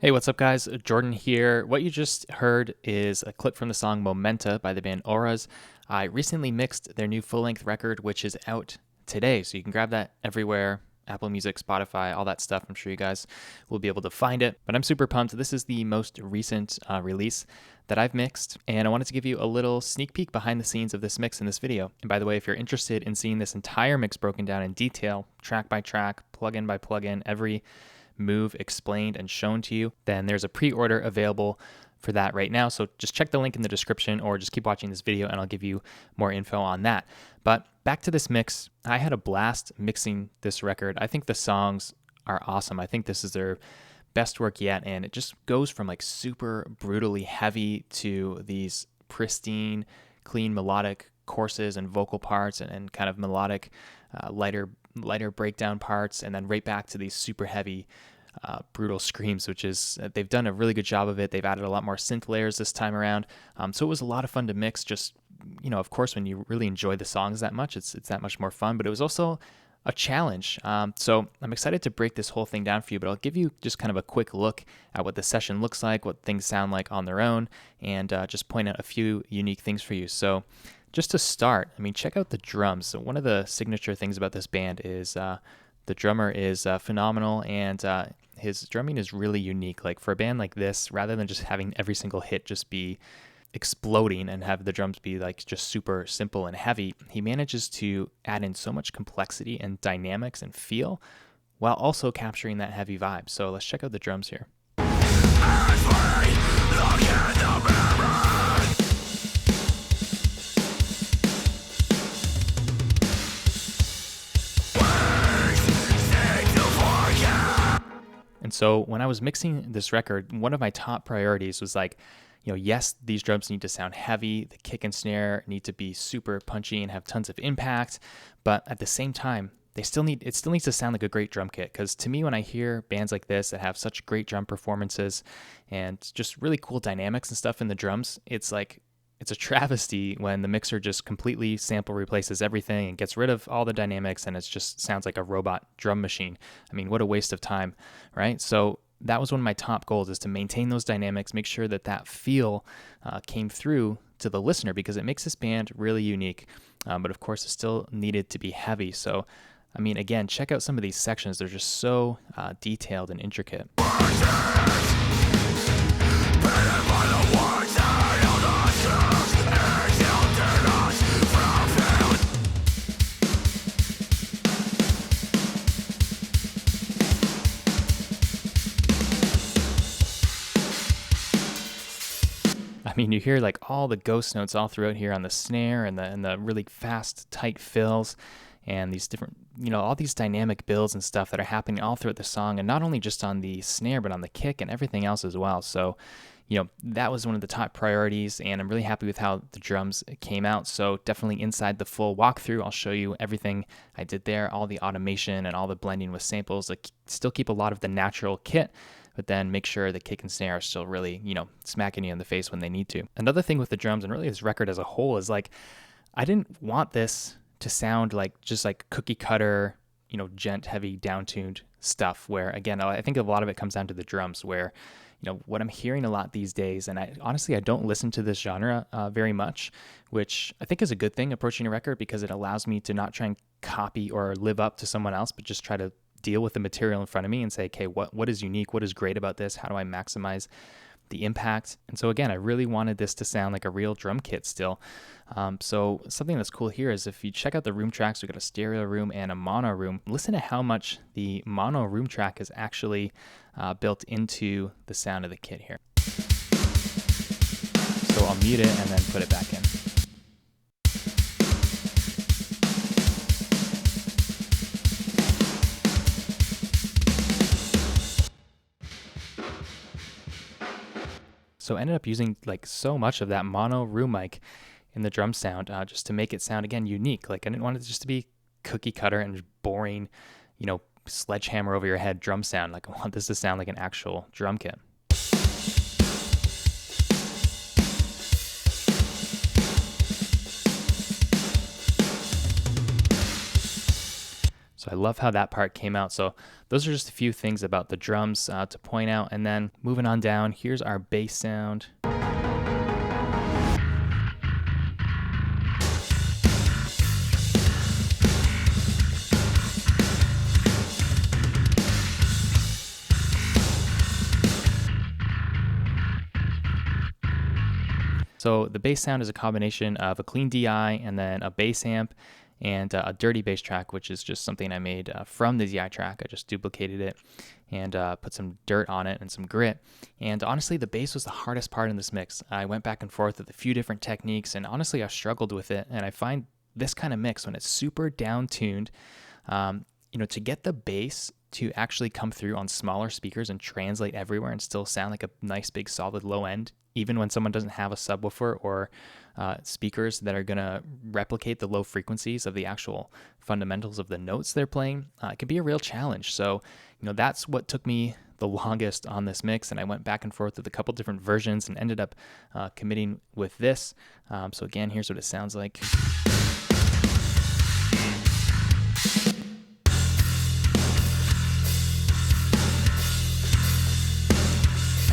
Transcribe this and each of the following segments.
Hey, what's up, guys? Jordan here. What you just heard is a clip from the song Momenta by the band Auras. I recently mixed their new full-length record, which is out today, so you can grab that everywhere. Apple Music, Spotify, all that stuff. I'm sure you guys will be able to find it. But I'm super pumped. This is the most recent release that I've mixed, and I wanted to give you a little sneak peek behind the scenes of this mix in this video. And by the way, if you're interested in seeing this entire mix broken down in detail, track by track, plugin by plugin, every move explained and shown to you, then there's a pre-order available for that right now. So just check the link in the description or just keep watching this video and I'll give you more info on that. But back to this mix, I had a blast mixing this record. I think the songs are awesome. I think this is their best work yet, and it just goes from like super brutally heavy to these pristine, clean melodic courses and vocal parts and kind of melodic, lighter breakdown parts, and then right back to these super heavy, brutal screams, which is, they've done a really good job of it. They've added a lot more synth layers this time around. So it was a lot of fun to mix. Just, of course, when you really enjoy the songs that much, it's that much more fun, but it was also a challenge. So I'm excited to break this whole thing down for you, but I'll give you just kind of a quick look at what the session looks like, what things sound like on their own, and just point out a few unique things for you. So just to start, check out the drums. So one of the signature things about this band is the drummer is phenomenal, and his drumming is really unique. Like for a band like this, rather than just having every single hit just be exploding and have the drums be like just super simple and heavy, he manages to add in so much complexity and dynamics and feel while also capturing that heavy vibe. So let's check out the drums here. And so when I was mixing this record, one of my top priorities was like, yes, these drums need to sound heavy. The kick and snare need to be super punchy and have tons of impact. But at the same time, it still needs to sound like a great drum kit. Because to me, when I hear bands like this that have such great drum performances and just really cool dynamics and stuff in the drums, it's a travesty when the mixer just completely sample replaces everything and gets rid of all the dynamics, and it just sounds like a robot drum machine. What a waste of time, right? So that was one of my top goals, is to maintain those dynamics, make sure that feel came through to the listener, because it makes this band really unique. But of course, it still needed to be heavy. So, again, check out some of these sections. They're just so detailed and intricate. You hear like all the ghost notes all throughout here on the snare and the really fast, tight fills, and these different, all these dynamic builds and stuff that are happening all throughout the song, and not only just on the snare, but on the kick and everything else as well. So, that was one of the top priorities, and I'm really happy with how the drums came out. So definitely inside the full walkthrough, I'll show you everything I did there, all the automation and all the blending with samples. Like, still keep a lot of the natural kit, but then make sure the kick and snare are still really, smacking you in the face when they need to. Another thing with the drums, and really this record as a whole, is like, I didn't want this to sound like just like cookie cutter, djent heavy down-tuned stuff, where again, I think a lot of it comes down to the drums, where what I'm hearing a lot these days, and I don't listen to this genre very much, which I think is a good thing approaching a record, because it allows me to not try and copy or live up to someone else, but just try to deal with the material in front of me and say, okay, what is unique? What is great about this? How do I maximize the impact? And so again, I really wanted this to sound like a real drum kit still. So something that's cool here is if you check out the room tracks, we've got a stereo room and a mono room. Listen to how much the mono room track is actually built into the sound of the kit here. So I'll mute it and then put it back in. So I ended up using like so much of that mono room mic in the drum sound, just to make it sound, again, unique. Like, I didn't want it just to be cookie cutter and boring, sledgehammer over your head drum sound. Like, I want this to sound like an actual drum kit. So I love how that part came out. So those are just a few things about the drums to point out. And then moving on down, here's our bass sound. So the bass sound is a combination of a clean DI and then a bass amp and a dirty bass track, which is just something I made from the DI track. I just duplicated it and put some dirt on it and some grit. And honestly, the bass was the hardest part in this mix. I went back and forth with a few different techniques, and honestly, I struggled with it. And I find this kind of mix, when it's super down-tuned, to get the bass to actually come through on smaller speakers and translate everywhere and still sound like a nice big solid low end, even when someone doesn't have a subwoofer or speakers that are going to replicate the low frequencies of the actual fundamentals of the notes they're playing, it can be a real challenge. So, that's what took me the longest on this mix, and I went back and forth with a couple different versions and ended up committing with this. So again, here's what it sounds like.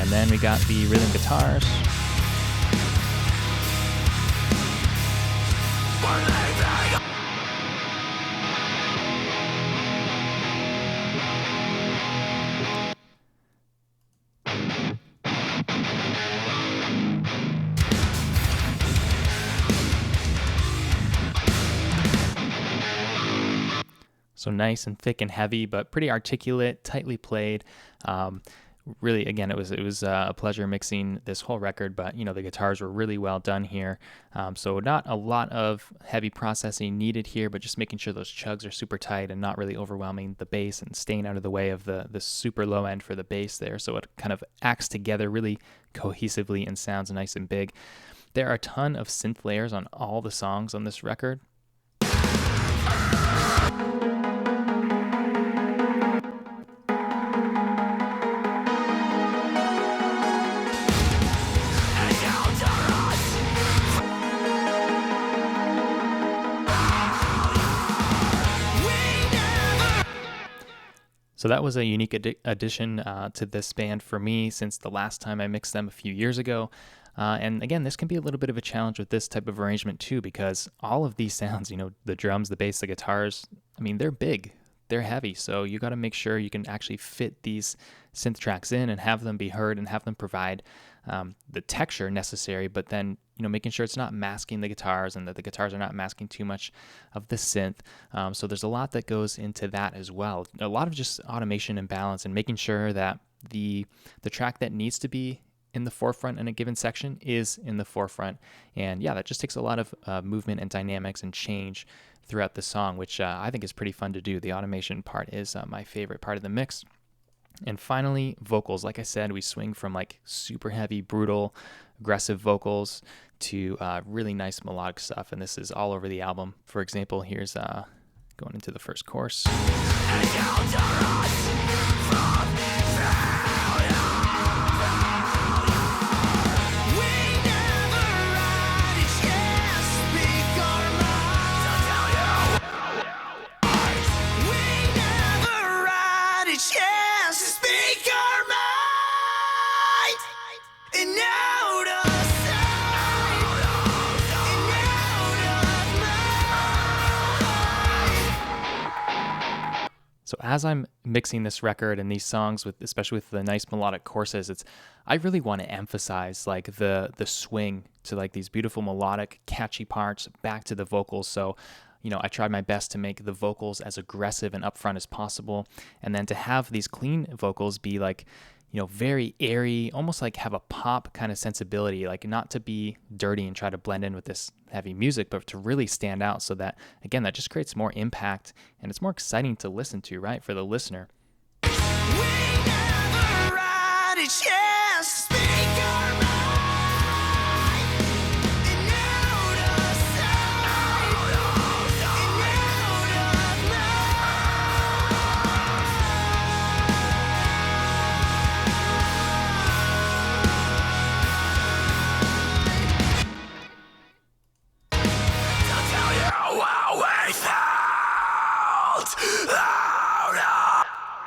And then we got the rhythm guitars. So nice and thick and heavy, but pretty articulate, tightly played. Really, again, it was a pleasure mixing this whole record, but the guitars were really well done here. So not a lot of heavy processing needed here, but just making sure those chugs are super tight and not really overwhelming the bass and staying out of the way of the super low end for the bass there. So it kind of acts together really cohesively and sounds nice and big. There are a ton of synth layers on all the songs on this record. So that was a unique addition to this band for me since the last time I mixed them a few years ago. And again, this can be a little bit of a challenge with this type of arrangement too, because all of these sounds, the drums, the bass, the guitars, they're big, they're heavy. So you got to make sure you can actually fit these synth tracks in and have them be heard and have them provide the texture necessary, but then making sure it's not masking the guitars and that the guitars are not masking too much of the synth. So there's a lot that goes into that as well. A lot of just automation and balance and making sure that the track that needs to be in the forefront in a given section is in the forefront. And yeah, that just takes a lot of movement and dynamics and change throughout the song, which I think is pretty fun to do. The automation part is my favorite part of the mix. And finally, vocals. Like I said, we swing from like super heavy, brutal, aggressive vocals to really nice melodic stuff, and this is all over the album. For example, here's going into the first chorus. So as I'm mixing this record and these songs, especially with the nice melodic choruses, I really want to emphasize like the swing to like these beautiful melodic, catchy parts back to the vocals. So, I tried my best to make the vocals as aggressive and upfront as possible, and then to have these clean vocals be like, very airy, almost like have a pop kind of sensibility, like not to be dirty and try to blend in with this heavy music, but to really stand out so that, again, that just creates more impact and it's more exciting to listen to, right, for the listener. We never had a chance to speak our mind.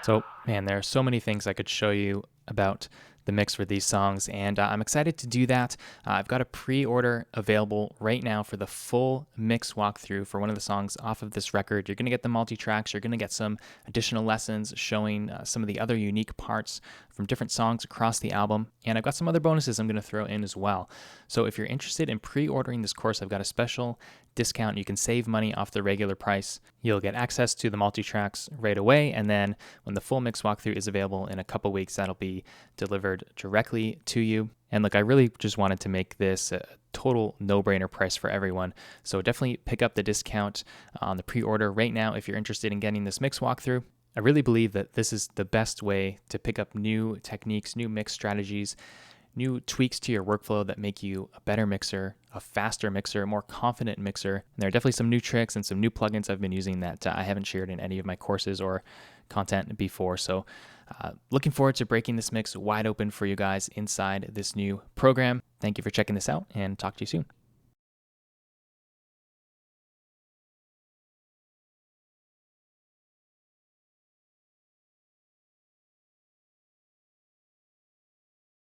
So, man, there are so many things I could show you about the mix for these songs, and I'm excited to do that. I've got a pre-order available right now for the full mix walkthrough for one of the songs off of this record. You're going to get the multi-tracks, you're going to get some additional lessons showing some of the other unique parts from different songs across the album, and I've got some other bonuses I'm going to throw in as well. So if you're interested in pre-ordering this course, I've got a special discount. You can save money off the regular price. You'll get access to the multi-tracks right away, and then when the full mix walkthrough is available in a couple weeks, that'll be delivered directly to you. And look, I really just wanted to make this a total no-brainer price for everyone. So definitely pick up the discount on the pre-order right now if you're interested in getting this mix walkthrough. I really believe that this is the best way to pick up new techniques, new mix strategies, new tweaks to your workflow that make you a better mixer, a faster mixer, a more confident mixer. And there are definitely some new tricks and some new plugins I've been using that I haven't shared in any of my courses or content before. So looking forward to breaking this mix wide open for you guys inside this new program. Thank you for checking this out, and talk to you soon.